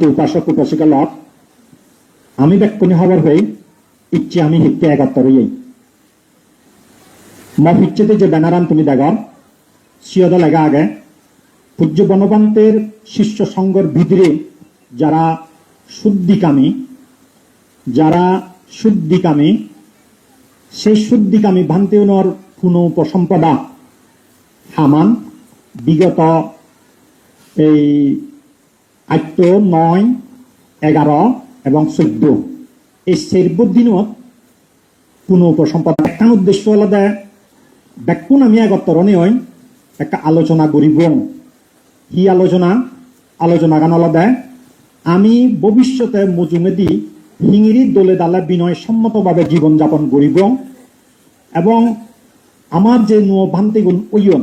শ্রদ্ধাবতী উপাসক উপাসিকা লক আমি বেক্ষণী হবার হয়ে ইচ্ছে আমি হিতে একাত্তর হই মফিচ্ছেতে যে ব্যানারান তুমি দেখার সিয়দা লেগা আগে পূজ্য বনবান্তের শিষ্য সংঘর ভিতরে যারা শুদ্ধিকামী সেই শুদ্ধিকামী ভান্তিউনর পুনঃ উপসম্পদা হামান বিগত এই 8, 9, 11 এবং 14 এই 4 দিনত পুনঃ উপসম্পদা একটা উদ্দেশ্য আলাদা ব্যাকুণ আমি আগতরণে হই একটা আলোচনা করিব কি আলোচনা গান আলাদা আমি ভবিষ্যতে মজুমেদি হিঙিরি দলে দালে বিনয় সম্মতভাবে জীবনযাপন করিব এবং আমার যে ভান্তিগুণ ওইয়ন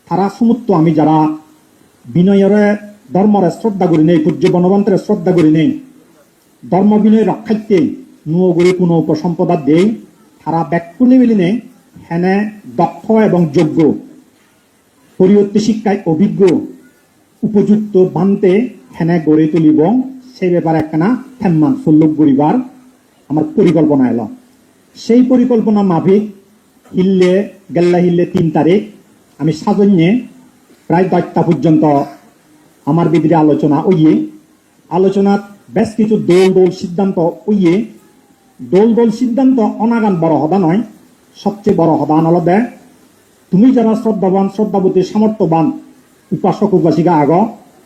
তারা সমস্ত আমি যারা বিনয়ের ধর্মরে শ্রদ্ধা করি নেই পূজ্য বনবন্তের শ্রদ্ধা করি নেই ধর্ম বিনয় রক্ষাইতে নুয়গুড়ি পুনঃ উপসম্পদা দেই তারা ব্যাকুণে মিলিনে হেনে দক্ষ এবং যোগ্য পরিবর্তী শিক্ষায় অভিজ্ঞ উপযুক্ত বানতে হেনে গড়ে তুলিব সেই ব্যাপারে একখানা হেম্মান সুল্লুক গড়িবার আমার পরিকল্পনা এলো সেই পরিকল্পনা মাফিক হিল্লে 3 তারিখ আমি সাজন্যে প্রায় 10টা পর্যন্ত আমার বিদ্রে আলোচনাত বেশ কিছু দোল সিদ্ধান্ত দোল সিদ্ধান্ত অনাগান বড় হদা নয় সবচেয়ে বড় হদান হলো দে তুমি যারা শ্রদ্ধাবতী সামর্থ্যবান উপাসক উপাসিকা আগ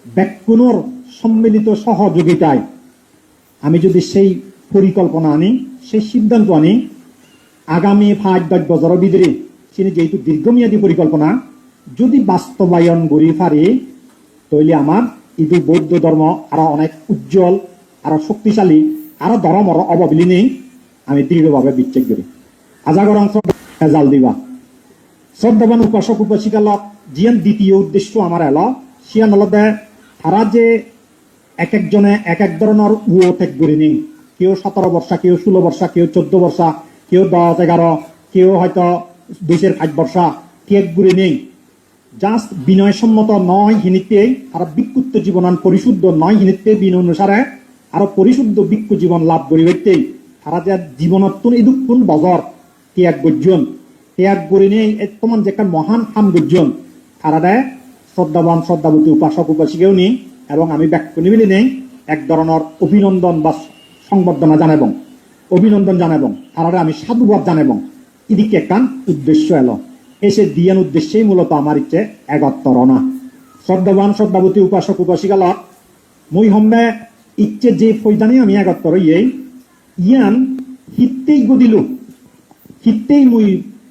ব্যাকুণর সম্মিলিত সহযোগিতায় আমি যদি সেই পরিকল্পনা আনি সেই সিদ্ধান্ত আনি আগামী 5-10 বছরের ভিতরে যেহেতু দীর্ঘমেয়াদী পরিকল্পনা যদি বাস্তবায়ন করি পারি তাহলে আমার ইদু বৌদ্ধ ধর্ম আরো অনেক উজ্জ্বল আরো শক্তিশালী আরো ধর্মর অববিলি নেই আমি দৃঢ়ভাবে বিচ্ছেদ করি আজাগর অংশ জাল দিবা শ্রদ্ধাবান উপাসক উপাসিকা লক জিয়ান দ্বিতীয় উদ্দেশ্য আমার এলো সিয়ান হল তারা যে একজনে এক ধরনের টেক করি নেই কেউ 17 বর্ষা কেউ 16 বর্ষা কেউ 14 বর্ষা কেউ 10-11 কেউ হয়তো 2-5 বর্ষা টেক করি নেই জাস্ট বিনয়সম্মত নয় হিনিতে তারা বিক্ষুব্ধ জীবনান পরিশুদ্ধ নয় হিনিতে বিন অনুসারে আরো পরিশুদ্ধ বিক্ষু জীবন লাভ করিবেতেই তারা যে জীবনত্ব ইদুক্ষণ বজর ত্যাগ করি নেই তোমার যে একটা মহান হাম গর্জন তারা দেয় শ্রদ্ধাবতী উপাসক উপাসিকেও নেই এবং আমি ব্যাখ্যা নিবিলি নেই এক ধরনের অভিনন্দন বা সংবর্ধনা জানাবং তারা আমি সাধুবাদ জানাবং এদিকে একটা উদ্দেশ্য এলো এসে দিয়ান উদ্দেশ্যেই মূলত আমার ইচ্ছে এগত্তরণা শ্রদ্ধাবতী উপাসক উপাসিকা লক মই হম্বে ইচ্ছে যে ফৈদানি আমি এগত্তর ইয়ান হিত্তেই মুই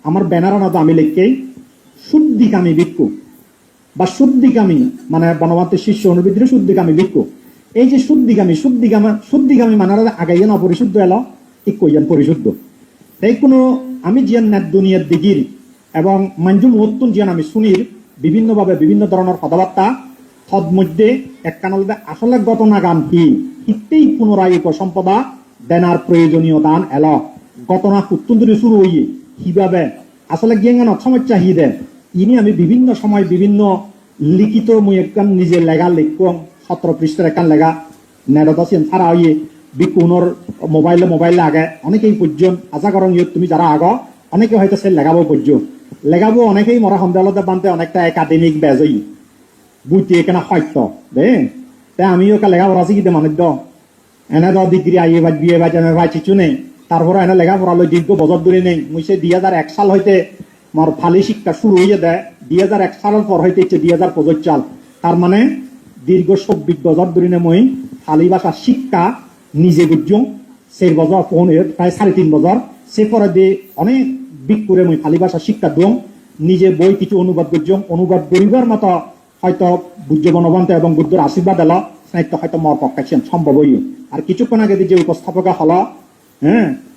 আমার ব্যানারানা আমি লিখকে শুদ্ধিকামী ভিক্ষু বা শুদ্ধিকামী মানে বনবান্তের শিষ্য অনুবিদ্রে শুদ্ধিকামী ভিক্ষু এই যে শুদ্ধিকামী মানারা আগাইয়ান অপরিশুদ্ধ এলো ঠিক কইয়ান পরিশুদ্ধ তাই কোনো আমি জিয়ান ন্যাদ দুনিয়ার দিগির এবং মঞ্জু মুহূর্তুন জিয়ান আমি শুনির বিভিন্নভাবে বিভিন্ন ধরনের কথাবার্তা তদ মধ্যে একখানলদে আসলে ঘটনা গান হিত্তেই পুনরায় উপসম্পদা দেনার প্রয়োজনীয় দান এলো ঘটনা উত্তন্তরে শুরু হইয়ে কিভাবে আসলে গিয়েঙ্গান সমস্যা দে ইনি আমি বিভিন্ন সময় বিভিন্ন লিখিত মুই একখান নিজে লেগা লিখুন 17 পৃষ্ঠার একখান লেগা নেড়াদাসেন ছাড়া হইয়ে বিকুণর মোবাইলে আগে অনেকেই পর্যন্ত আশা করং তুমি যারা আগ অনেকে হয়তো সে লেগাবো অনেকেই মরা সন্দেহতে বানতে অনেকটা একাডেমিক বেজ হই বুঝতে এখানে সত্য দে তাই আমিও লেগা পড়া শিখিতে মানুষ এনে ডিগ্রি আইয়ে বা বিয়ে বা জানে ভাই কিছু নেই তারপরে এনে লেখাপড়া লই দীর্ঘ বছর ধরে নেই মুই সে 2001 সাল হইতে মোর ফালি শিক্ষা শুরু হয়ে দেয় 2001 সালের পর হইতে 2025 সাল তার মানে দীর্ঘ 24 বছর ধরে মই ফালি ভাষা শিক্ষা নিজে বুঝুম 4 বছর ফোন প্রায় 3.5 বছর সে পরে দিয়ে অনেক বিক করে মই ফালি ভাষা শিক্ষা দিম নিজে বই কিছু অনুবাদ করছুম অনুবাদ করিবার মতো হয়তো বুদ্ধ বনবন্ত এবং বুদ্ধর আশীর্বাদ এলো সাহিত্য হয়তো মোর পক্ষে সম্ভব হই আর কিছুক্ষণ আগে যে উপস্থাপকা হল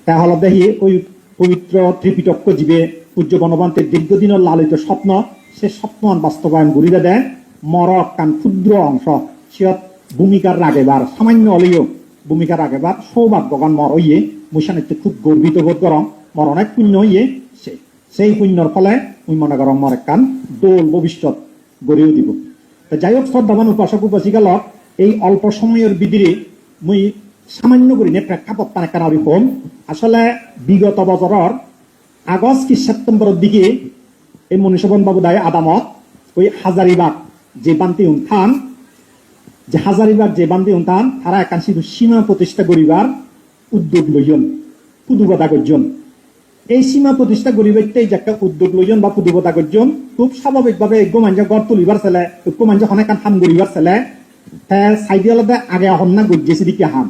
তাহলে দেখি ওই পবিত্র ত্রিপিটক জীবে পূজ্য বনবন্তের দীর্ঘদিনের লালিত স্বপ্ন সে স্বপ্ন বাস্তবায়ন করিলে দেয় মর কান ক্ষুদ্র অংশ সিয়ত ভূমিকার রাগেবার সামান্য হলেও ভূমিকার রাগেবার সৌভাগ্যবান মর হইয়ে মুসানিতে খুব গর্বিত বোধ করম মর অনেক পুণ্য হইয়ে সেই পুণ্যর ফলে মুই মনে করম মর কান দোল ভবিষ্যৎ গড়েও দিব যাই হোক শ্রদ্ধাবান উপাসক উপাসিকা লক এই অল্প সময়ের ভিতরে মুই সামান্য করে প্রেক্ষাপট একটা নাবি কম আসলে বিগত বছরের আগস্ট কি সেপ্টেম্বরের দিকে এই মনীষবন বাবু দায় আদামত ওই হাজারিবাগ যে বান্তি উত্থান যে হাজারিবাগ যে বান্তি উত্থান তারা একাংশি সীমা প্রতিষ্ঠা করিবার উদ্যোগ লইন পুদুবতা করজন এই সীমা প্রতিষ্ঠা করিবাইতে যে একটা উদ্যোগ লইন বা পুদুবতা করজন খুব স্বাভাবিকভাবে গোমাঞ্জ গড় তুলিবার ছেলে গোমাঞ্জ অনেক হাম করিবার ছেলে হ্যাঁ সাইডে আলাদা আগে আহন না গজ্জেছি দিকে হাম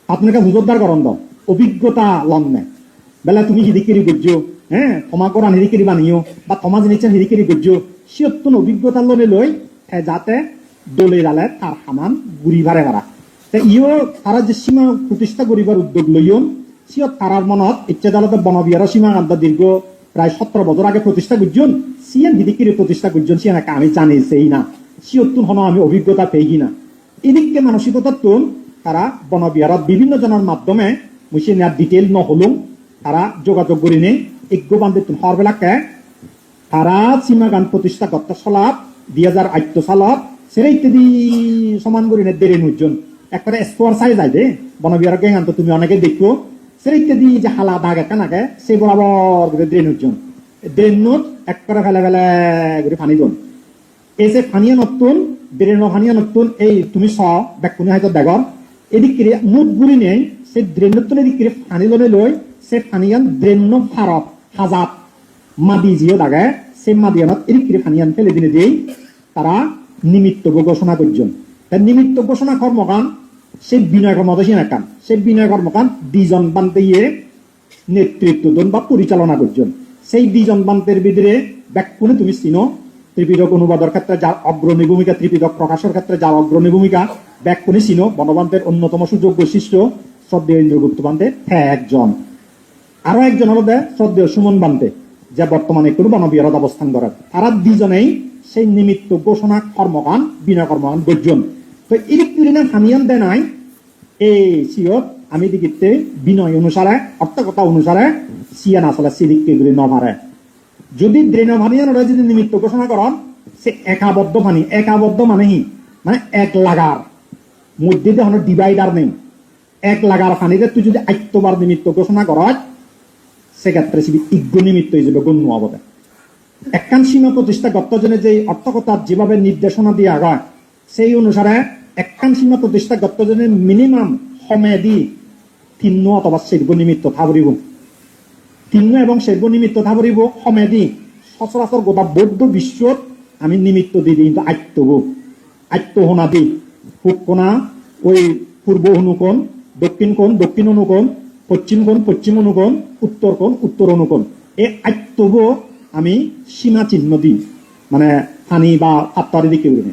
আপনাকে হুজুরদার করন অভিজ্ঞতা লন নে বেলা তুমি হিদিকেরি গজ্জো হ্যাঁ ক্ষমা করান হিদিকেরি বানিও বা ক্ষমা জিনিসের হিদিকেরি গজ্জো সিয়ত্তন অভিজ্ঞতা লনে লই হ্যাঁ যাতে দলে ডালে তার হামান গুড়ি ভারে ভাড়া ইও তারা যে সীমা প্রতিষ্ঠা করিবার উদ্যোগ লইন সিয়ত তারার মনত ইচ্ছা দালতে বনবিহার সীমা আন্দা দীর্ঘ প্রায় 17 বছর আগে প্রতিষ্ঠা করছেন সিয়ান হিদিকেরি প্রতিষ্ঠা করছেন সিয়ান আমি জানি সেই না সিয়ত্তুন হন আমি অভিজ্ঞতা পেয়ে না এদিকে মানসিকতার তুন তারা বনবিহারত বিভিন্ন জনের মাধ্যমে মুসি নেয়ার ডিটেল নহলুম তারা যোগাযোগ করি নেই ইজ্ঞ বান্ধব হরবেলাকে তারা সীমাগান প্রতিষ্ঠা করতে চলাত 2008 সালত সেরে ইত্যাদি সমান করি নে দেড়ে নুজন একবারে স্কোয়ার সাইজ যায় দে বনবিহার গেঙ্গান তো তুমি অনেকে দেখো সেরে ইত্যাদি যে হালা দাগ একটা নাকে সেই বরাবর করে দেড়ে নুজন দেড় নুট একবারে ফেলে ফেলে করে ফানি দন এসে ফানিয়া নতুন দেড় ফানিয়া নতুন এই তুমি স ব্যাকুনি হয়তো দেখর এদিক করে মুখ গুলি নেই সে ড্রেন নতুন এদিক করে ফানি লনে লই সে ফানিয়ান ড্রেন ফারত হাজাত মাদি জিও দাগে সে মাদিয়ানত এদিক করে ফানিয়ান ফেলে দিনে দিয়েই তারা নিমিত্ত ঘোষণা করছেন তার নিমিত্ত ঘোষণা কর্মকান সে বিনয় কর্মদশী নাকান সে বিনয় কর্মকান দুইজন বান্তে নেতৃত্ব দেন বা পরিচালনা করছেন সেই দুইজন বান্তের ভিতরে ব্যাকুনি তুমি চিনো ত্রিপিটক অনুবাদের ক্ষেত্রে যার অগ্রণী ভূমিকা ত্রিপিটক প্রকাশের ক্ষেত্রে যার অগ্রণী ভূমিকা ব্যাকুনি চিনো বনবান্তের অন্যতম সুযোগ্য শিষ্য শ্রদ্ধেয় ইন্দ্রগুপ্ত বান্তে একজন আরো একজন হলো শ্রদ্ধেয় সুমন বান্তে যা বর্তমানে কোনো বনবিহারত অবস্থান করেন তারা দুজনেই সেই নিমিত্ত ঘোষণা কর্মকান বিনয় কর্মকান গর্জন তো এদিক তুলিনা ফানিয়ান দেয় নাই এই সিয়ত আমি দিকে বিনয় অনুসারে অর্থকতা অনুসারে সিয়ান আসলে সিদিককে গুলি নভারে যদি ড্রেন ফানিয়ান ওরা যদি নিমিত্ত ঘোষণা করেন সে একাবদ্ধ ফানি একাবদ্ধ মানে হি মানে এক লাগার মধ্যে দিয়ে কোনো ডিভাইডার নেই এক লাগার ফানিতে তুই যদি আত্মবার নিমিত্ত ঘোষণা করাস সেক্ষেত্রে সিবি ইজ্ঞ নিমিত্ত হিসেবে গণ্য হবে একখান সীমা প্রতিষ্ঠা গত্তজনে যে অর্থকতার যেভাবে নির্দেশনা দিয়ে আগায় সেই অনুসারে একখান সীমা প্রতিষ্ঠা গত্তজনে মিনিমাম সমেদি তিন্ন অথবা শৈব নিমিত্ত থাবরিব তিন্ন এবং শৈব নিমিত্ত থাবরিব সমেদি সচরাচর গোটা বৌদ্ধ বিশ্বত আমি নিমিত্ত দি দিই কিন্তু আত্মহনা দি পূব কোণা ওই পূর্ব অনুকোণ দক্ষিণ কোণ দক্ষিণ অনুকোণ পশ্চিম কোণ পশ্চিম অনুকোণ উত্তর অনুকোণ এই আত্মব আমি সীমা চিহ্ন দিই মানে ফানি বা আত্মারি দিকে উড়ে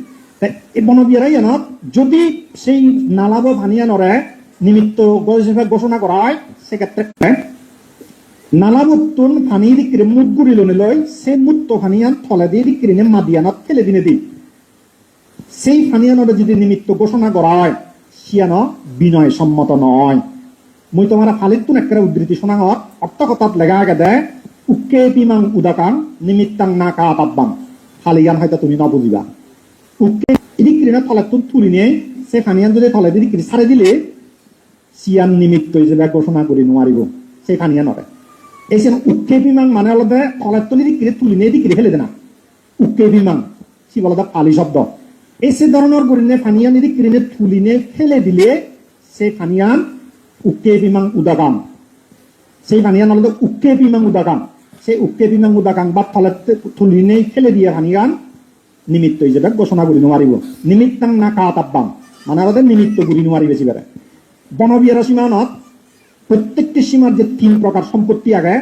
এই বনবিহারাই জানত যদি সেই নালাব ফানিয়া নরে নিমিত্ত ঘোষণা করা হয় সেক্ষেত্রে নালাবত্তন ফানি দিকে মুখ গুড়ি লনে লয় সে মুক্ত ফানিয়ান থলে দিয়ে দিকে মাদিয়ানত ফেলে দিনে দিই সেই ফানিয়ানরে যদি নিমিত্ত ঘোষণা করা হয় সিয়ান বিনয় সম্মত নয় মই তোমার ফালিতুন একটা উদ্ধৃতি শোনা হওয়ার অর্থকথাত লেগা আগে দেয় উকে পিমাং উদাকাং নিমিত্তাং না কা তাব্বাং ফালিয়ান হয়তো তুমি নবুঝিবা উকে এদিক কিনা থলেতুন তুলি নিয়ে সে ফানিয়ান যদি থলে দিদি কিনে ছাড়ে দিলে সিয়ান নিমিত্ত হিসেবে ঘোষণা করি নোৱাৰিব সেই ফানিয়ান নরে এই সে উকে পিমাং মানে আলাদা থলেতুন দিক কিনে তুলি নিয়ে দিকে ফেলে দেনা উকে পিমাং সি বলদা পালি শব্দ এই সে ধরনের করিনে ফানিয়ান দিক কিনে তুলি নিয়ে ফেলে দিলে সেই ফানিয়ান উকে পিমাং উদাকাং সেই ফানিয়ান আলাদা উকে পিমাং উদাকাং সেই উকে পিমাং উদাকাং বা থলে তুলি নিয়ে ফেলে দিয়ে ফানিয়ান নিমিত্ত হিসেবে ঘোষণা করি নোৱাৰিব নিমিত্তাং না কা তাব্বাং মানে আলাদা নিমিত্ত করি নোৱাৰি বেশি বেড়ে বনবিহার সীমানত প্রত্যেকটি সীমার যে 3 প্রকার সম্পত্তি আগে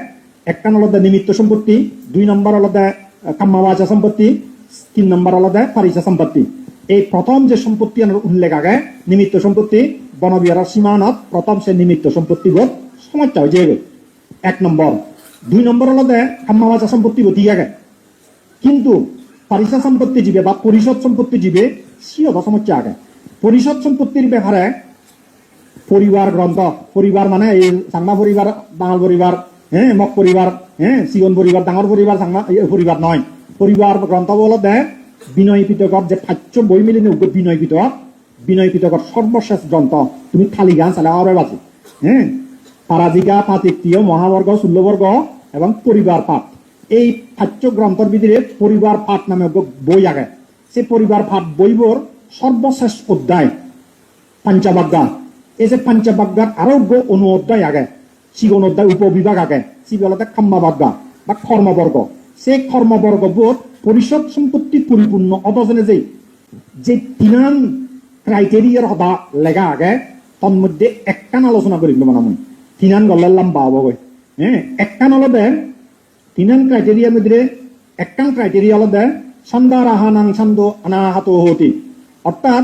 একখান আলাদা নিমিত্ত সম্পত্তি 2 নম্বর আলাদা কাম্মাবাচা সম্পত্তি 3 নম্বর আলাদা পারিচা সম্পত্তি এই প্রথম যে সম্পত্তি উল্লেখ আগে নিমিত্ত সম্পত্তি বনবিহার সীমানত প্রথম সে নিমিত্ত সম্পত্তি বোধ সমস্যা হয়ে যাবে 1 নম্বর 2 নম্বর আলাদা কাম্মাবাচা সম্পত্তি বোধ আগে কিন্তু পারিচা সম্পত্তি জীবে বা পরিষদ সম্পত্তি জীবে সিও সমস্যা আগে পরিষদ সম্পত্তির ব্যাপারে পরিবার গ্রন্থ পরিবার মানে এই সাংমা পরিবার ডাঙর পরিবার হ্যাঁ মক পরিবার হ্যাঁ সিগন পরিবার ডাঙর পরিবার সাংমা পরিবার নয় পরিবার গ্রন্থ বলতে বিনয় পিটকর যে 5 বই মিলিনে বিনয় পিটক বিনয় পিটকর সর্বশেষ গ্রন্থ তুমি খালি গান চালে আরে বাজে পারাজিকা পাতিক্রিয় মহাবর্গ শূল্যবর্গ এবং পরিবার পাঠ এই পাঠ্য গ্রন্থের ভিতরে পরিবার পাঠ নামে বই আগে সে পরিবার পাঠ বইবর সর্বশেষ অধ্যায় পাঞ্চবাগ্যা এই যে পাঞ্চবাগ্যার আরো অনু অধ্যায় আগে সিগন অধ্যায় উপবিভাগ আগে সিগলতে খাম্মাবাগ্যা বা কর্মবর্গ সেই কর্মবর্গ বোধ পরিষদ সম্পত্তি পরিপূর্ণ অতজনে যে তিনান ক্রাইটেরিয়ার হতা লেগা আগে তন্মধ্যে একখান আলোচনা করিব মানে আমি তিনান গল্লার লম্বা হব একখান হলদে তিনান ক্রাইটেরিয়ার মধ্যে একখান ক্রাইটেরিয়া হলদে সন্দার আহানাং ছন্দ অনাহাত হতি অর্থাৎ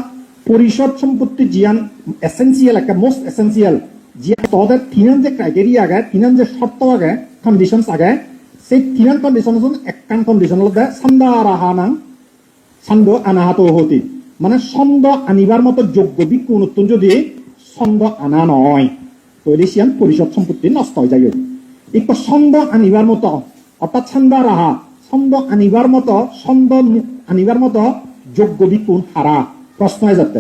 পরিষদ সম্পত্তি জিয়ান এসেন্সিয়াল একটা মোস্ট এসেন্সিয়াল জিয়া তদের তিনান যে ক্রাইটেরিয়া আগে তিনান যে শর্ত আগে কন্ডিশনস আগে সেই তিনান কন্ডিশন একখান কন্ডিশন হলদে সন্দার আহানাং ছন্দ অনাহাত হতি মানে ছন্দ আনিবার মতো যোগ্য বিক্ষু নতুন যদি ছন্দ আনা নয় তাহলে সিয়ান পরিষদ সম্পত্তি নষ্ট হয়ে যায় একটু ছন্দ আনিবার মতো অর্থাৎ ছন্দা রাহা ছন্দ আনিবার মতো ছন্দ আনিবার মতো যোগ্য বিক্ষুণ হারা প্রশ্ন হয়ে যাতে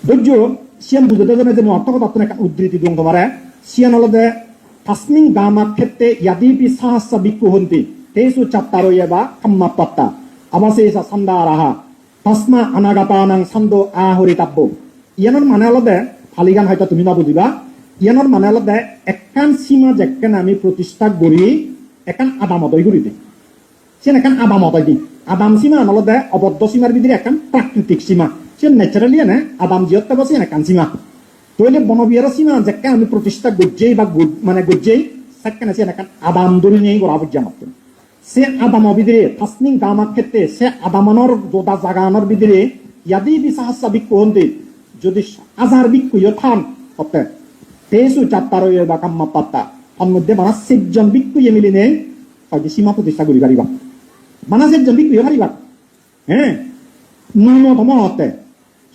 ধৈর্য সিয়ান বুঝতে জানে যে অর্থ কথা একটা উদ্ধৃতি দিন তোমার সিয়ান হলদে তাসমিং গামার ক্ষেত্রে ইয়াদিপি সাহাসা বিক্ষু হন্তি তেসু চাপ্তা রয়ে বা কাম্মা পাত্তা আবাসে ছন্দা রাহা তাসমা আনাগাতানাং ছন্দ আহরিতাব্য ইয়ানোর মানে হলদে ফালিগান হয়তো তুমি না বুঝিবা ইয়ানোর মানে হলদে একখান সীমা যেখানে আমি প্রতিষ্ঠা করি এখান আদামতই করি দিই সে এখান আদামতই দিই আদাম সীমা হলদে অবদ্ধ সীমার ভিতরে এখান প্রাকৃতিক সীমা সে ন্যাচারালি এনে আদাম জিয়তে বসে এখান সীমা তৈলে বনবিয়ার সীমা যেখানে আমি প্রতিষ্ঠা গজ্জেই বা মানে গজ্জেই সেখানে সে এখান আদাম ধরে নিয়েই করা বুঝা মাত্র সে আদাম ভিতরে তাসনিং গামার ক্ষেত্রে সে আদামানোর যোদা জাগানোর ভিতরে ইয়াদি বিসাহাসা বিক্ষু হন্তি যদি আজার বিক্ষু থান হতে তেসু চাপ্তা রয়ে বা কাম্মা পাত্তা তার মধ্যে মানে 6 জন বিক্ষু মিলি নেই হয়তো সীমা প্রতিষ্ঠা করি পারিবা মানে 6 জন বিক্ষু পারিবা ন্যূনতম হতে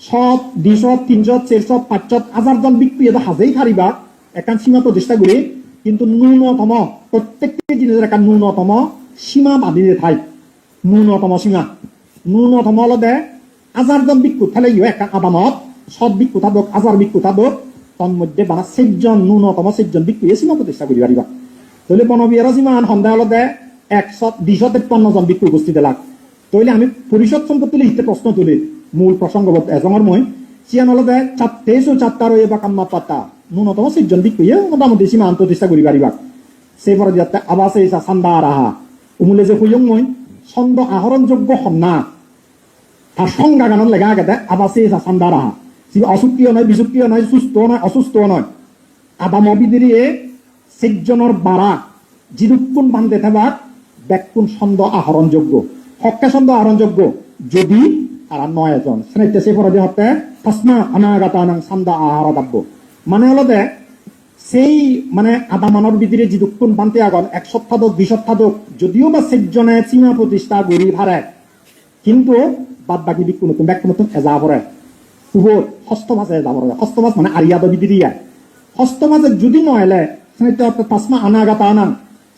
100, 200, 300, 400, 500, 1000 জন বিক্ষু হাজেই পারিবা একান সীমা প্রতিষ্ঠা করি কিন্তু ন্যূনতম প্রত্যেকটি জিনিসের একটা ন্যূনতম সীমা বাঁধিয়ে থাই ন্যূনতম সীমা ন্যূনতম হলদে 1000 জন বিক্ষু তাহলে একটা আদামত 100 বিক্ষু থাকুক 1000 বিক্ষু থাকুক তন্মধ্যে বানা 6 জন ন্যূনতম 6 জন বিক্ষু সীমা প্রতিষ্ঠা করি পারিবা তাহলে বনবিয়ার সীমা সন্দেহ হলদে 100-253 জন বিক্ষু উপস্থিত লাগ তাহলে আমি পরিষদ সম্পত্তি লিখতে প্রশ্ন তুলি মূল প্রসঙ্গ এজঙর মই সিয়ান হলদে 4 রয়ে বা কাম্মা পাত্তা ন্যূনতম 6 জন বিক্ষু মোটামুটি সীমা প্রতিষ্ঠা করি পারিবা সেই পরে যাতে আবাসে ছন্দা রাহা উমুলে যে কইম মই ছন্দ আহরণযোগ্য হন্না তার সংজ্ঞা গানত লেখা আগে আবাসে ছন্দা রাহা অসুক্রিয় নয় বিসুক্রিয় নয় সুস্থ নয় অসুস্থ নয় আদাম অবিদিরিয়ে 6 জনের বাড়া জিরুক্ষণ বান্ধে থাকার ব্যাকুণ ছন্দ আহরণযোগ্য হক্কা ছন্দ আহরণযোগ্য যদি তারা 9 জন শ্রেণীতে সে পরে হতে তাসমা অনাগাতানাং ছন্দা আহরদাব্য মানে হলো দে সেই মানে আদামানর ভিতরে জিরুক্ষণ বান্ধে আগন 1 সপ্তাহ 2 সপ্তাহ যদিও বা 6 জনে সীমা প্রতিষ্ঠা করি ভারে কিন্তু বাদ বাকি বিক্ষু নতুন ব্যাক নতুন এজা পরে উভর হস্ত মাছে যাব হস্ত মাছ মানে আরিয়াদ বিদিরিয়া হস্ত মাছে যদি নয়লে সাইতে অর্থাৎ তাসমা অনাগাতা আনান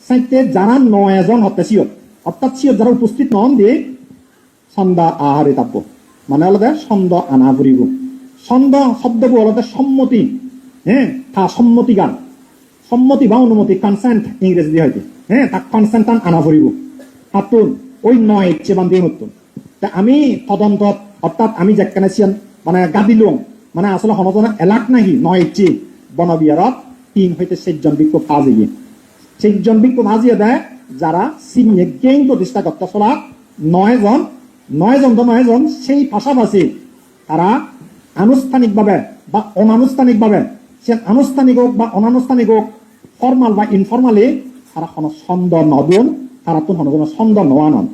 সাইতে যারা 9 জন হতে সিয়ত অর্থাৎ সিয়ত যারা উপস্থিত নন দিয়ে ছন্দা আহারে তাব্য মানে হলদে ছন্দ আনা ফুরিব ছন্দ শব্দ হলদে সম্মতি তা সম্মতি গান সম্মতি বা অনুমতি কনসেন্ট ইংরেজি দিয়ে হয়তো তাক কনসেন্ট আনা ফুরিব হাতুন ওই 9 ইচ্ছে বান্ধি নতুন তা আমি তদন্ত অর্থাৎ আমি যেখানে ছিয়ান মানে গাদিলং মানে আসলে হনজনা এলাক নাহি 9 ইচ্ছে বনবিয়ারত 3 হইতে 6 জন বিক্ষু ফাজিয়ে 6 জন বিক্ষু ফাজিয়ে দেয় যারা সিনিয়ে গেইন প্রতিষ্ঠা করতে চলা 9 জন সেই পাশাপাশি তারা আনুষ্ঠানিকভাবে বা অনানুষ্ঠানিকভাবে সে আনুষ্ঠানিক হোক বা অনানুষ্ঠানিক হোক ফর্মাল বা ইনফর্মালি তারা কোনো ছন্দ নদন তারা তো হনজন ছন্দ নোয়ানন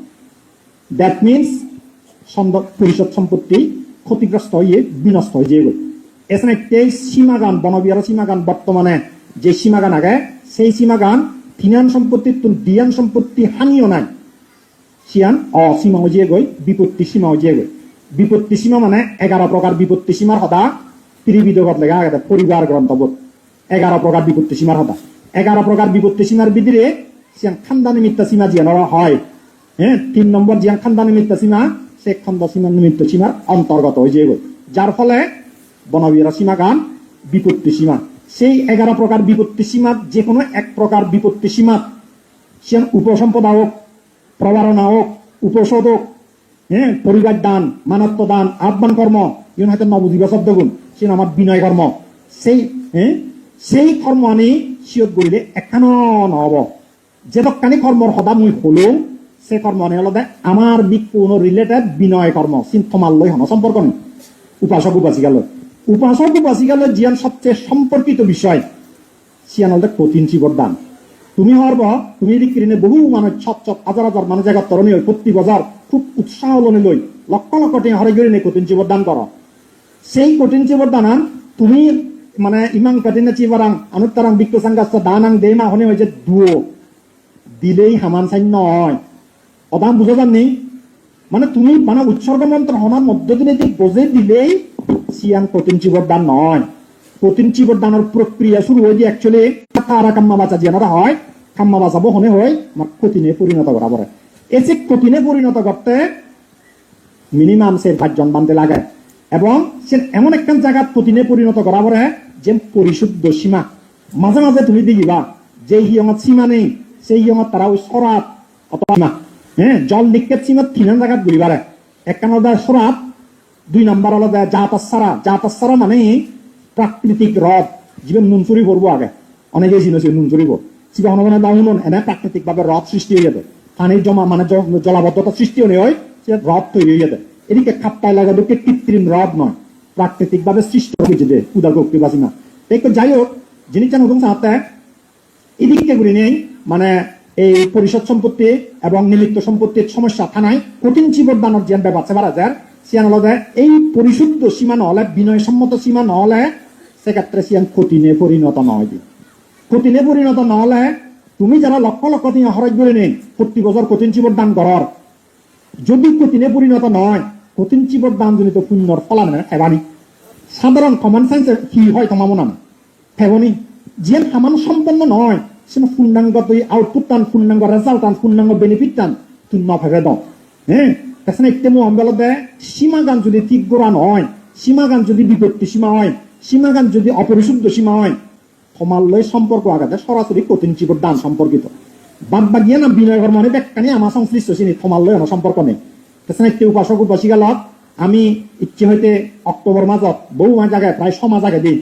দ্যাট মিনস ছন্দ পরিষদ সম্পত্তি ক্ষতিগ্রস্ত হয়ে বিনষ্ট হয়ে যাবে এছাড়া এই সীমাগান বনবিহার সীমাগান বর্তমানে যে সীমাগান আগে সেই সীমাগান থিনান সম্পত্তির দিয়ান সম্পত্তি হানিও নাই সিয়ান অসীমা হজিয়ে গই বিপত্তি সীমা হজিয়ে গই বিপত্তি সীমা মানে 11 প্রকার বিপত্তি সীমার হতা ত্রিবিধগত লেখা আগে পরিবার গ্রন্থবোধ 11 প্রকার বিপত্তি সীমার হতা 11 প্রকার বিপত্তি সীমার ভিতরে সিয়ান খানদানি মিথ্যা সীমা জিয়ানো হয় 3 নম্বর জিয়ান খানদানি মিথ্যা সীমা সে খন্দ সীমা নিমিত্ত সীমার অন্তর্গত হয়ে যাবে যার ফলে বনবিয়ারা সীমা গান বিপত্তি সীমা সেই 11 প্রকার বিপত্তি সীমা যে কোনো এক প্রকার বিপত্তি সীমা সে উপসম্পদা হোক, প্রবারণা হোক, উপসদ হোক, পরিবার দান, মানত্ব দান, আহ্বান কর্ম, ইউন হয়তো নবজীবা শব্দগুণ সে আমার বিনয় কর্ম সেই কর্ম আনি সিয়ত করিলে এখানো নহব যেতকানি কর্মর সদা মুই হলেও সে কর্ম আনি হল আমার বিক্ষুণ রিলেটেড বিনয় কর্ম চিন্থমাল লই হন সম্পর্ক নেই উপাসক উপাসিকাল জিয়ান সবচেয়ে সম্পর্কিত বিষয় সিয়ান হল কঠিন চিবর দান তুমি হওয়ার তুমি রিক্রিনে বহু মানুষ ছট হাজার হাজার মানুষ জায়গার তরণী হই প্রতি বছর খুব উৎসাহ লনে লই লক্ষ লক্ষ টিয়া হরে গড়ি নেই কঠিন চিবর দান করো সেই কঠিন চিবর দানান তুমি মানে ইমাং কাটিনা চিবরাং অনুত্তরাং বিক্ষ সাংগাস্ত দানাং দেমা হনে হয়েছে দুও দিলেই হামান সাইন নয় অদাম বুঝা যাননি মানে তুমি মানে উৎসর্গ মন্ত্র হনার মধ্য দিনে যে বোঝে দিলেই সিয়ান কঠিন চিবর দান নয় কঠিন চিবর দানের প্রক্রিয়া শুরু হয়ে যে অ্যাকচুয়ালি তারা কাম্মা বাঁচা জিয়ানারা হয় কাম্মা বাঁচাবো হনে হয় আমার কঠিনে পরিণত করা পড়ে এসে কঠিনে পরিণত করতে মিনিমাম সে 5 জন বানতে লাগে এবং সে এমন একটা জায়গা কঠিনে পরিণত করা পড়ে যে পরিশুদ্ধ সীমা মাঝে মাঝে তুমি দেখিবা যে হিয়ঙত সীমা নেই সেই হিয়ঙত তারা ওই সরাত অথবা জল নিক্ষেপ সীমা 3 জায়গাত ঘুরি পারে একখান সরাত 2 নম্বর হলো জাতাসারা মানে প্রাকৃতিক হ্রদ জীবন নুন চুরি করবো আগে অনেকে চিনেছে নুন চুরি করবো চিবা হনগণে দাউন এনে প্রাকৃতিক ভাবে হ্রদ সৃষ্টি হয়ে যাবে পানির জমা মানে জলাবদ্ধতা সৃষ্টি হলে হয় সে হ্রদ তৈরি হয়ে যাবে এদিকে খাপ্পায় লাগা ঢুকে কৃত্রিম হ্রদ নয় প্রাকৃতিক ভাবে সৃষ্টি হয়েছে যে উদার কক্তি বাসি না তো যাই হোক জিনিসটা নতুন চাতে এদিকে ঘুরে নেই মানে এই পরিষদ সম্পত্তি এবং নিমিত্ত সম্পত্তির সমস্যা থানায় কঠিন চিবর দানের যে ব্যাপার বাড়া যায় সিয়ান হলে এই পরিশুদ্ধ সীমা নহলে বিনয় সম্মত সীমা নহলে সেক্ষেত্রে সিয়ান কঠিনে পরিণত নয় কঠিনে পরিণত নহলে তুমি যারা লক্ষ লক্ষ দিন হরাই করে নেই প্রতি বছর কঠিন চিবর দান করার যদি কঠিনে পরিণত নয় কঠিন চিবর দান জনিত পুণ্যর ফলান হেবানি সাধারণ কমন সেন্স কি হয় তোমামো নাম হেবনি যে সামান সম্পন্ন নয় সে পূর্ণাঙ্গ তুই আউটপুট টান পূর্ণাঙ্গ রেজাল্ট টান পূর্ণাঙ্গ বেনিফিট টান তুই নভেবে দাও তাছাড়া একটু অম্বেলা দেয় সীমাগান যদি ঠিক গোড়া নয় সীমাগান যদি বিপত্তি সীমা হয় সীমাগান যদি অপরিশুদ্ধ সীমা হয় তোমার লয় সম্পর্ক আগাতে সরাসরি কঠিন চিবর দান সম্পর্কিত বাদ বাগিয়ে না বিনয় কর্ম মানে ব্যাখ্যানি আমার সংশ্লিষ্ট চিনি তোমার লয় সম্পর্ক নেই তাছাড়া একটু উপাসক উপাসিকালত আমি ইচ্ছে হইতে অক্টোবর মাসত বহু জায়গায় প্রায় 6 মাস আগে দিই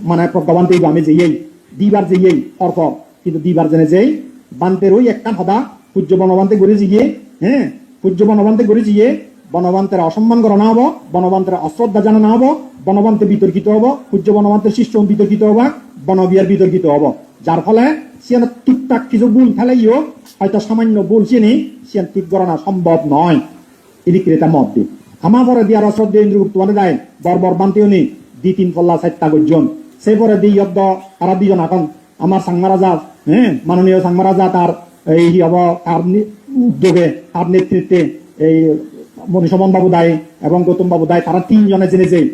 মানে প্রজ্ঞাবান দিব আমি যেই দিবার যেই পরপর কিন্তু দিবার জেনে যেই বান্তের ওই একটা সদা পূজ্য বনবান্তে ঘুরে জিগিয়ে পূজ্য বনবান্তে ঘুরে জিগিয়ে বনবান্তের অসম্মান করা না হবো বনবান্তের অশ্রদ্ধা জানা না হবো বনবান্তে বিতর্কিত হবো পূজ্য বনবান্তের শিষ্য বিতর্কিত হবো বনবিয়ার বিতর্কিত হবো যার ফলে সিয়ান টুকটাক কিছু ভুল ফেলাইও হয়তো সামান্য ভুল চিনি সিয়ান ঠিক করা সম্ভব নয় এদিকে এটা মত দিই আমার পরে দিয়ার অশ্রদ্ধ ইন্দ্রগুপ্ত মানে দেয় বর্বর বান্তিও নি 2-3 পল্লা 4টা গর্জন সেই পরে দিই যদ্দ তারা 2 জন এখন আমার সাংমারাজা মাননীয় সাংমারাজা তার এই হব তার উদ্যোগে তার নেতৃত্বে এই মনীষমন বাবু দায় এবং গৌতম বাবু দায় তারা 3 জনে জেনে যায়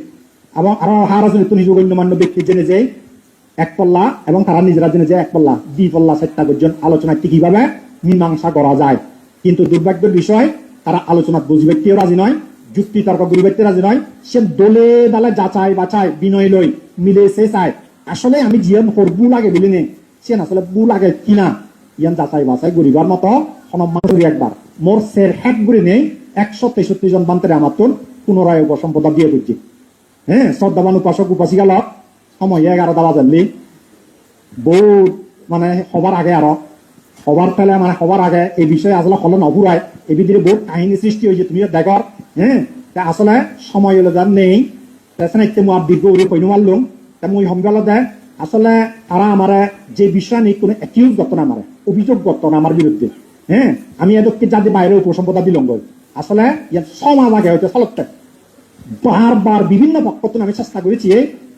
এবং আরো হারাজনিত নিজ গণ্যমান্য ব্যক্তি জেনে যায় 1 পল্লা এবং তারা নিজেরা জেনে যায় 1 পল্লা 2 পল্লা 4টা গর্জন আলোচনা কিভাবে মীমাংসা করা যায় কিন্তু দুর্ভাগ্যের বিষয় তারা আলোচনা বুঝবেতেও রাজি নয় যুক্তি তর্ক গুরুবেতে রাজি নয় সে দলে দালে যাচাই বাছাই বিনয় লই মিলে সে চায় আসলে আমি জিয়ান করবু লাগে বলি নে সে আসলে বু লাগে কিনা ইয়ান যাচাই বাছাই গরিবার মতো সম্মান করি একবার মোর সের হ্যাক গুড়ি নেই 163 জন বান্তারে আমার তোর পুনরায় উপসম্পদা দিয়ে দিচ্ছি শ্রদ্ধাবান উপাসক উপাসিকাল সময় 11টা বাজালি বউ মানে সবার আগে আরো সবার ফেলে মানে সবার আগে এই বিষয়ে আসলে হলে নভুরায় এই ভিতরে বহুত কাহিনী সৃষ্টি হয়েছে তুমি দেখর আসলে সময় হলে যার নেই আর দীর্ঘ কইন মারলুম মুই সম্বেলা দেয় আসলে তারা আমার যে বিষয় নেই কোনো অ্যাকিউজ করতো না আমার অভিযোগ করতো না আমার বিরুদ্ধে আমি এদেরকে যাদের বাইরে উপসম্পদা দিলং আসলে ইয়ার সমাজ আগে হইতে চলতে বারবার বিভিন্ন পক্ষ আমি চেষ্টা করেছি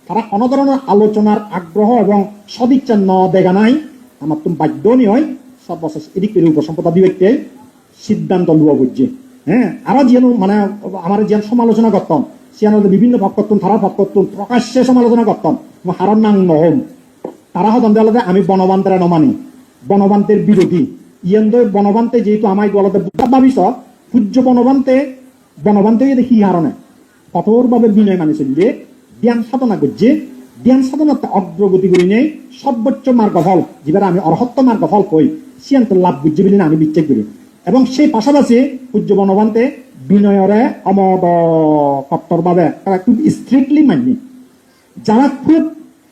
তারা কোনো ধরনের আলোচনার আগ্রহ এবং সদিচ্ছা ন দেখা নাই আমার তুমি বাধ্য হয় সর্বশেষ এদিকে উপসম্পদা বিবেককে সিদ্ধান্ত লুয়া বুঝছে আরো যেন মানে আমার যেন সমালোচনা করতাম সে বিভিন্ন পক্ষ তারা পক্ষ প্রকাশ্যে সমালোচনা করতাম হারণ নাং নহম তারা হতাম দেওয়ালে আমি বনবান্তেরা নমানি বনবান্তের বিরোধী ইয়েন্দ বনবান্তে যেহেতু আমায় বলতে ভাবিস সূর্য বনবান্তে দেখি হারণে কঠোরভাবে বিনয় মানে চললে ধ্যান সাধনা করছে ধ্যান সাধনাতে অগ্রগতি করি নেই সর্বোচ্চ মার্গফল যেবার আমি অরহত্ব মার্গফল কই সিয়ান্ত লাভ বুঝছে বলে আমি বিচ্ছেদ করি এবং সেই পাশাপাশি সূর্য বনবান্তে বিনয়রে অমদ কট্টর ভাবে তারা খুব স্ট্রিক্টলি মানি যারা খুব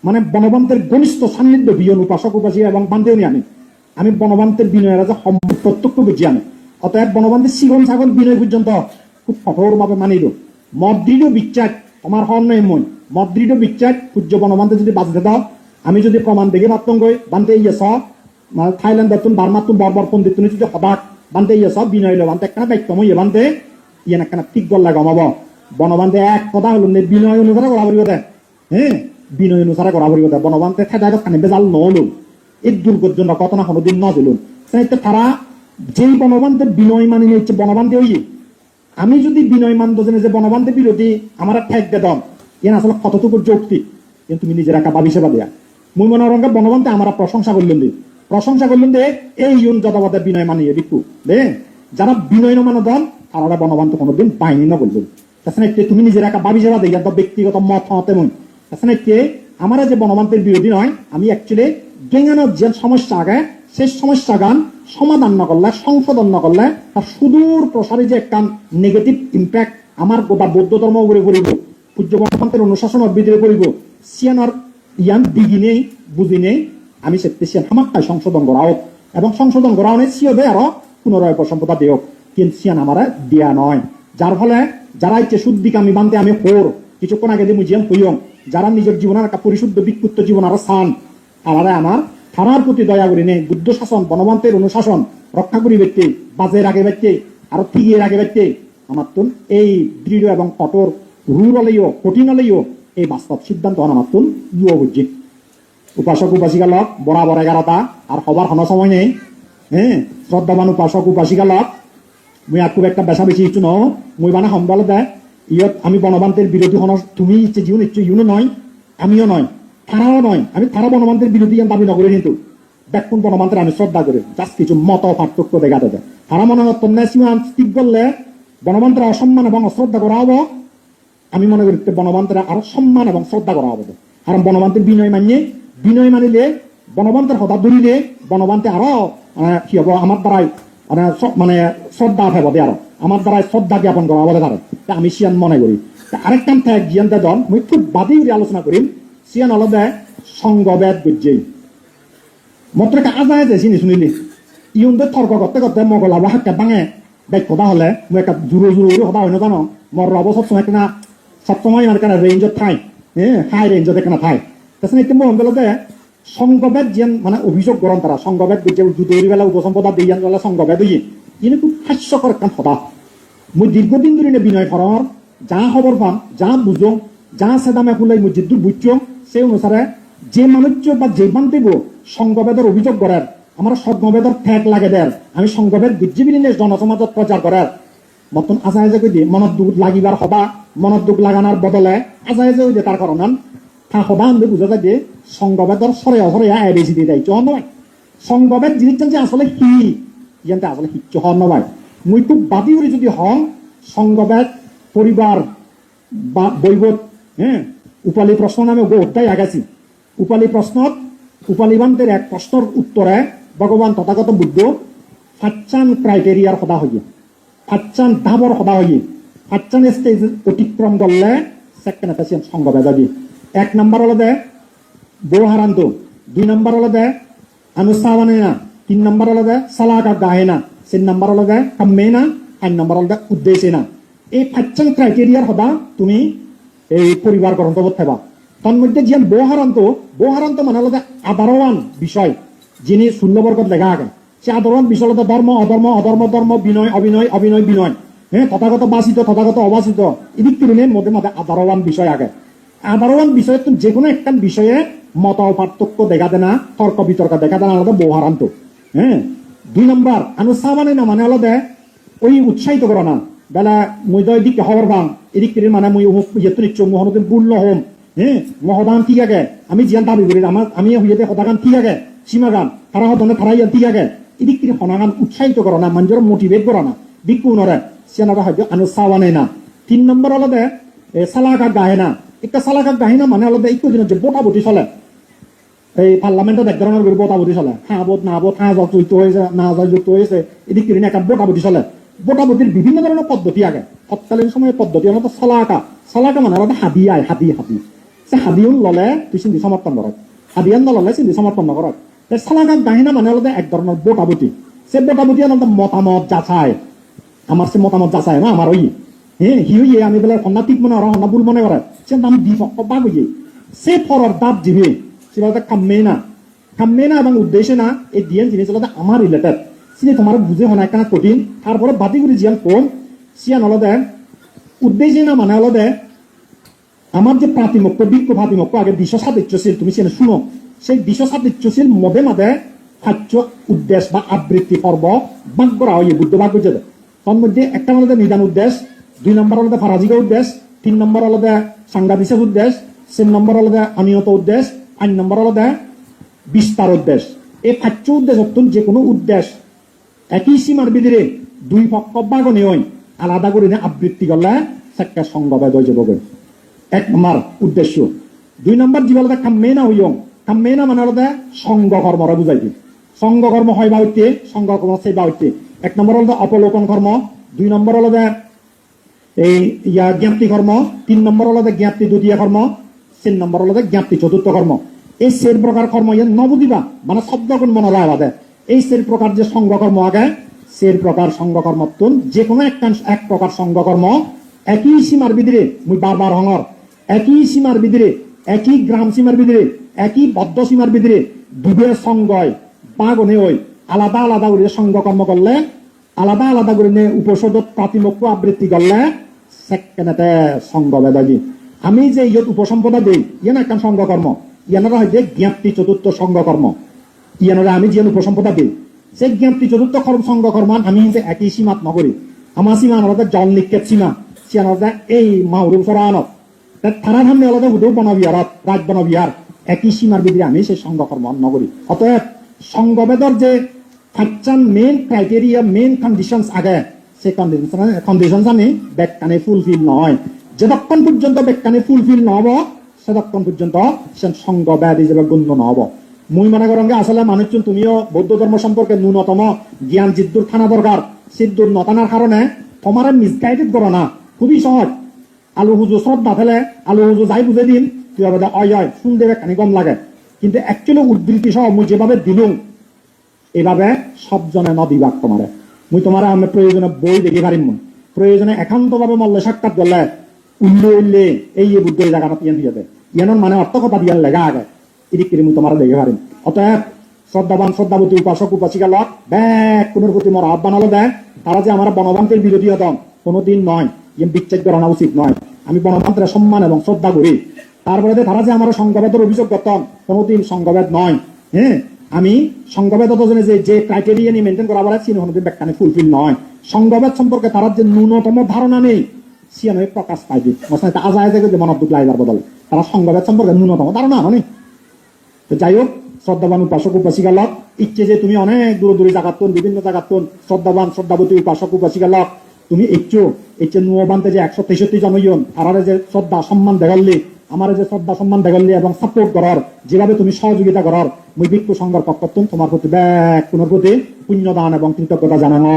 মানে বনবান্তের ঘনিষ্ঠ সান্নিধ্য বিয়ন উপাসক উপাসী এবং বান্ধেও নিয়ে আমি বনবান্তের বিনয়ের যে প্রত্যক্ষ বুঝি আমি অতএব বনবান্তের শিগন ছাগল বিনয় পর্যন্ত খুব কঠোর ভাবে মানিল মদৃঢ় বিচ্ছাদ আমার হন নয় মই মদৃঢ় বিচ্ছাদ সূর্য বনবান্তে যদি বাঁচতে দাও আমি যদি প্রমাণ দেখে মাত্তম গই বান্ধে ইয়ে স থাইল্যান্ড তুন বার্মা তুন বর্বর পন্ডিত তুমি যদি হবাক বান্ধে ইয়ে স বিনয় লো বান্ধে একখানা দায়িত্ব মই বান্ধে ইয়ে একখানা ঠিক গল্লা গমাব বনবান্ধে এক কথা হলো বিনয় অনুসারে করা পড়িব দে হ্যাঁ বিনয় অনুসারে করা পড়িব দে বনবান্ধে খেদায় খানি বেজাল নহলো এই দুর্গজন্য ঘটনা কোনোদিন নজল তারা যেই বনবান্ধের বিনয় মানি নিচ্ছে বনবান্ধে ওই আমি যদি বিনয় মানব যে বনবান্ধে বিরোধী আমার ঠেক দে দম এন আসলে কতটুকু যৌক্তিক কিন্তু তুমি নিজের একা ভাবি সেবা দেয়া মুই মনে রঙে বনবান্ধে আমার প্রশংসা করলেন দে এই ইউন যথাপথে বিনয় মানিয়ে বিকু দে যারা বিনয় নমানো দল তারা বনবান্ধ কোনোদিন পাইনি না বললেন তাছাড়া তুমি নিজের একা ভাবি সেবা দেয় ব্যক্তিগত মত হতে মই তাছাড়া আমার যে বনবান্ধের বিরোধী নয় আমি অ্যাকচুয়ালি জ্ঞানের যে সমস্যা আগে সেই সমস্যা গান সমাধান না করলে সংশোধন না করলে তার সুদূর প্রসারী যে একটা নেগেটিভ ইম্প্যাক্ট আমার গোটা বৌদ্ধ ধর্ম উপরে পড়িব পূজ্য বনবান্তের অনুশাসনের ভিতরে পড়িব সিয়ানার ইয়ান দিঘি নেই বুঝি নেই আমি সে সিয়ান হামাক্কায় সংশোধন করা হোক এবং সংশোধন করা অনেক সিওবে আরো পুনরায় প্রসম্পদা দেওক কিন্তু সিয়ান আমার দেয়া নয় যার ফলে যারা ইচ্ছে শুদ্ধিকামী বানতে আমি হোর কিছুক্ষণ আগে দিয়ে মুজিয়াম হইয়ম যারা নিজের জীবনের একটা পরিশুদ্ধ বিক্ষুব্ধ জীবন আরো সান তারা আমার থানার প্রতি দয়া করি নেই বুদ্ধ শাসন বনবান্তের অনুশাসন রক্ষা করি ব্যক্তি বাজের আগে ব্যক্তি আরো ঠিকের আগে ব্যক্তি আমার তুন এই দৃঢ় এবং কঠোর রুর হলেও কঠিন হলেও এই বাস্তব সিদ্ধান্ত আমার তুন ইউ বুঝছি উপাসক উপাসিকা লক বরাবর 11টা আর হবার কোনো সময় নেই হ্যাঁ শ্রদ্ধাবান উপাসক উপাসিকা লক মুই আর খুব একটা বেশা বেশি ইচ্ছু ন মুই মানে সম্বল দেয় ইয়ত আমি বনবান্তের বিরোধী হন তুমি ইচ্ছে জীবন ইচ্ছে ইউনো নয় আমিও নয় তারাও নয় আমি তারা বনবান্তের বিরোধী দাবি নকরি কিন্তু দেখুন বনবান্তের আমি শ্রদ্ধা করি জাস্ট কিছু মত পার্থক্য দেখা দেবে তারা মনে হতো সীমান ঠিক করলে বনবান্তের অসম্মান এবং অশ্রদ্ধা করা হবো আমি মনে করি বনবান্তের আরো সম্মান এবং শ্রদ্ধা করা হবে কারণ বনবান্তের বিনয় মানিলে বনবান্তের হতা ধরিলে বনবান্তে আরো কি হবো আমার দ্বারাই মানে শ্রদ্ধা থাকবো আরো আমার দ্বারাই শ্রদ্ধা জ্ঞাপন করা হবে তারা আমি সিয়ান মনে করি আরেকটা ঠেক জিয়ান দন মুই খুব বাদী আলোচনা করিম সিয়ান আলাদা সংঘবেদ বুঝছেই মাত্র একটা আজায় যে চিনি শুনিলি ইউনদের তর্ক করতে করতে মগলা বা হাক্কা ভাঙে কথা হলে মই একটা জোরো সদা হয় না জানো মর রব সবসময় একটা সবসময় আমার কেন রেঞ্জত ঠাই হ্যাঁ হাই রেঞ্জত এখানে ঠাই তাছাড়া একটু মন বেলাতে সংঘবেদ যেন মানে অভিযোগ করেন তারা সংঘবেদ বুঝছে জুদরি বেলা উপসম্পদা দিয়ে বেলা সংঘবেদ হইয়ে কিন্তু খুব হাস্যকর একটা সদা মই দীর্ঘদিন ধরে বিনয় করার যা খবর পাম যা বুঝো যা সেদামে ফুলাই মই যেদূর বুঝছো সেই অনুসারে যে মানুষ বা যে বান্তিব সংঘবেদের অভিযোগ করার আমার সংঘবেদের ঠেক লাগে দেয় আমি সংঘবেদ বুঝিবিলি জনসমাজত প্রচার করার মতন আজাইজে কই দিয়ে মনত দুখ লাগিবার হবা মনত দুখ লাগানোর বদলে আজাইজে ওই যে তার কারণ তা হবা আমি বুঝা যায় যে সংঘবেদর সরে বেশি দিয়ে দেয় চন নয় সংঘবেদ জিনিসটা যে আসলে ইয়ানতে আসলে হিচ্ছু হন নয় মুই খুব বাদী করে যদি হন সংঘবেদ পরিবার বা বৈবত হ্যাঁ উপালি প্রশ্ন নামে অধ্যায় আগাছি উপালি প্রশ্নত উপালিবান্তের এক প্রশ্নের উত্তরে ভগবান তথাগত বুদ্ধ 5 ক্রাইটেরিয়ার সদা হইয়ে 5 ধাপর সদা হইয়ে 5 স্টেজ অতিক্রম করলে সেকেন্ড এফেসিয়ান সংঘবে যাবি 1 নম্বর হলো দে বৌহারান্ত 2 নম্বর হলো দে আনুষ্ঠানে না 3 নম্বর হলো দে সালাকা গাহে না 4 নম্বর হলো দে কামে না 5 নম্বর হলো দে উদ্দেশ্যে না এই 5 ক্রাইটেরিয়ার সদা তুমি এই পরিবার গ্রন্থ থাকবা তন্মধ্যে যেন বৌহারান্ত মানে হলো আধারবান বিষয় যিনি শূন্যবর্গত লেখা আগে সে আধারবান বিষয় হলো ধর্ম অধর্ম অধর্ম ধর্ম বিনয় অভিনয় অভিনয় বিনয় হ্যাঁ তথাগত বাসিত তথাগত অবাসিত এদিক তুলনের মধ্যে মধ্যে আধারবান বিষয় আগে আধারবান বিষয়ে যে কোনো একটা বিষয়ে মত পার্থক্য দেখা দেয় না তর্ক বিতর্ক দেখা দেয় না আলাদা বৌহারান্ত হ্যাঁ 2 নম্বর আনুষ্ঠানে না মানে হলো ওই উৎসাহিত করো না বেলা মই দিক খবর পাম এদিক তুলি মানে মই ইয়েতো নিচ্ছ মহনদিন পূর্ণ হম হ্যাঁ মহদান ঠিক আগে আমি জিয়ান দাবি করি আমার আমি হইয়াতে সদাগান ঠিক আগে সীমা গান তারা হদনে তারা ইয়ান ঠিক আগে এদিক থেকে সনাগান উৎসাহিত করো না মানুষের মোটিভেট করো না বিক্ষু নরে সেনারা হয়তো আনুষ্ঠানে না 3 নম্বর হলো সালাকা গাহেনা একটা সালাকা গাহেনা মানে হলো এই কদিন যে বোটাবুটি চলে এই পার্লামেন্টে এক ধরনের বোটাবুটি চলে হ্যাঁ বোধ না বোধ হ্যাঁ যুক্ত হয়েছে না যুক্ত হয়েছে এদিকে একটা বোটাবুটি চলে বোটাবুটির বিভিন্ন ধরনের পদ্ধতি আগে তৎকালীন সময়ের পদ্ধতি হলো সালাকা সালাকা মানে হলো হাদিয়ায় হাদি সে হাদিউন ললে তুই চিন্তি সমর্থন করত হাদিয়ান ললে চিন্তি সমর্থন নকরত সালাকা গাহিনা মানে হলো এক ধরনের বোটাবুটি সে বোটাবুটি মতামত যাচাই আমার সে মতামত যাচাই না আমার ওই হ্যাঁ হিউয়ে আমি বলে হন্না ঠিক মনে হয় হন্না ভুল মনে করে সে নাম দি বাগ হইয়ে সে ফরর দাব দিবে সে বলতে কামে না এবং উদ্দেশ্যে না এই দিয়ান জিনিস হলো আমার রিলেটেড সিনে তোমার বুঝে হয় না কেন কঠিন তারপরে বাতি করে জিয়ান কম সিয়ান হলো দেন উদ্দেশ্যে না মানে হলো দে আমার যে প্রাতিমক্য বিক্ষ প্রাতিমক্য আগে বিশ্ব সাদৃশ্যশীল তুমি সেটা শুনো সেই বিশ্ব সাদৃশ্যশীল মধ্যে মাঝে খাদ্য উদ্দেশ্য বা আবৃত্তি পর্ব ভাগ করা হয় বুদ্ধ ভাগ বুঝে দেয় তার মধ্যে একটা হলো নিদান উদ্দেশ্য 2 নম্বর হলো ফারাজিকা উদ্দেশ্য 3 নম্বর হলো সাংঘা বিশেষ উদ্দেশ্য 4 নম্বর হলো অনিয়ত উদ্দেশ্য 5 নম্বর হলো বিস্তার উদ্দেশ্য এই খাদ্য উদ্দেশ্য যে কোনো উদ্দেশ্য একই সীমার ভিতরে দুই পক্ষ বাগনে হয় আলাদা করে আবৃত্তি করলে একটা সংঘবেদ হয়ে যাবে এক নম্বর উদ্দেশ্য 2 নম্বর জীবন কামে না হইয়ং কামে না মানে হলো সংঘ কর্মরা বুঝাই দিই সংঘ কর্ম হয় বা হইতে সংঘ কর্ম সেই বা হইতে 1 নম্বর হলো অবলোকন কর্ম 2 নম্বর হলো এই জ্ঞাপ্তি কর্ম 3 নম্বর হলো জ্ঞাপ্তি দ্বিতীয় কর্ম 4 নম্বর হলো জ্ঞাপ্তি চতুর্থ কর্ম এই 4 প্রকার কর্ম নবদিবা মানে শব্দগুণ মনে হয় বাদে এই 4 প্রকার যে সংঘ কর্ম আগে 4 প্রকার সংঘ কর্ম যে কোনো এক প্রকার সংঘ কর্ম একই সীমার ভিতরে মুই বারবার হঙর একই সীমার ভিতরে একই গ্রাম সীমার ভিতরে একই বদ্ধ সীমার ভিতরে দুবে সংঘয় বাগনে ওই আলাদা আলাদা করে সংঘ কর্ম করলে আলাদা আলাদা করে উপসদ প্রাতিমক্য আবৃত্তি করলে সেকেন্ডে সংঘবেদ আমি যে ইয়ত উপসম্পদা দিই ইয়ান একটা সংঘ কর্ম ইয়ানারা হয় যে জ্ঞাপ্তি চতুর্থ সংঘ কর্ম ইয়ানারা আমি যে উপসম্পদা দিই সে জ্ঞাপ্তি চতুর্থ সংঘ কর্ম আমি যে একই সীমাত নগরী আমার সীমা আলাদা জল নিক্ষেপ সীমা সে আলাদা এই মাউরুম সরানত তারা সামনে আলাদা হুদৌ বনবিহারত রাজ বনবিহার একই সীমার ভিতরে আমি সেই সংঘ কর্ম নগরী অতএব সংঘবেদর যে মেইন ক্রাইটেরিয়া মেইন কন্ডিশনস আগে সেই কন্ডিশনস আমি ব্যাখ্যানে ফুলফিল নয় যতক্ষণ পর্যন্ত ব্যাখ্যানে ফুলফিল নহব ততক্ষণ পর্যন্ত সে সংঘবেদ হিসেবে গণ্য নহব মুই মনে করেন আসলে মানুষজন তুমিও বৌদ্ধ ধর্ম সম্পর্কে ন্যূনতম জ্ঞান জিদ্দুর থানা দরকার সিদ্ধুর নতানার কারণে তোমার মিসগাইডেড করো না খুবই সহজ আলু হুজু শ্রদ্ধা ফেলে আলু হুজু যাই বুঝে দিন তুই অয় শুনতে খানি কম লাগে কিন্তু অ্যাকচুয়ালি উদ্ধৃতি সহ মুই যেভাবে দিলুম এভাবে সবজনে নদিবাক তোমারে মুই তোমার আমি প্রয়োজনে বই দেখি পারিম প্রয়োজনে একান্ত ভাবে মল্লে সাক্ষাৎ করলে উল্লে এই বুদ্ধ এই জায়গাটা পিয়ান দিয়ে দেয় ইয়ানোর মানে অর্থ কথা দিয়ার লেগা আগে এদিক করে মুই তোমার দেখে পারিম অতএব শ্রদ্ধাবান শ্রদ্ধাবতী উপাসক উপাসিকা লক ব্যাগ কোনের প্রতি মোর আহ্বান হলো দেয় তারা যে আমার বনবান্তের বিরোধী হতম কোনোদিন নয় বিচ্ছেদ করানো উচিত নয় আমি বনবান্তের সম্মান এবং শ্রদ্ধা করি তারপরে তারা যে আমার সংঘবেদের অভিযোগ করতাম কোনোদিন সংঘবেদ নয় হ্যাঁ আমি সংঘবেদ যে ক্রাইটেরিয়া নিয়ে মেনটেন করা বলে কোনোদিন ব্যাখ্যানে ফুলফিল নয় সংঘবেদ সম্পর্কে তারা যে ন্যূনতম ধারণা নেই সিয়ানো প্রকাশ পাই দিই আজায় যে মনোদ্যোগ লাইবার বদল তারা সংঘবেদ সম্পর্কে ন্যূনতম ধারণা মানে যাই হোক শ্রদ্ধাবান উপাসক উপাসিকা লক ইচ্ছে যে তুমি অনেক দূরে জায়গাত বিভিন্ন জায়গাত শ্রদ্ধাবান শ্রদ্ধাবতী উপাসক উপাসিকা লক তুমি ইচ্ছে নুবান্তে যে 163 জনজন তারা যে শ্রদ্ধা সম্মান দেখাল্লি আমার যে শ্রদ্ধা সম্মান দেখাল্লি এবং সাপোর্ট করার যেভাবে তুমি সহযোগিতা করার মুই ভিক্ষু সংঘের পক্ষ তোমার প্রতি ব্যাগ পুনর প্রতি পুণ্যদান এবং কৃতজ্ঞতা জানানো।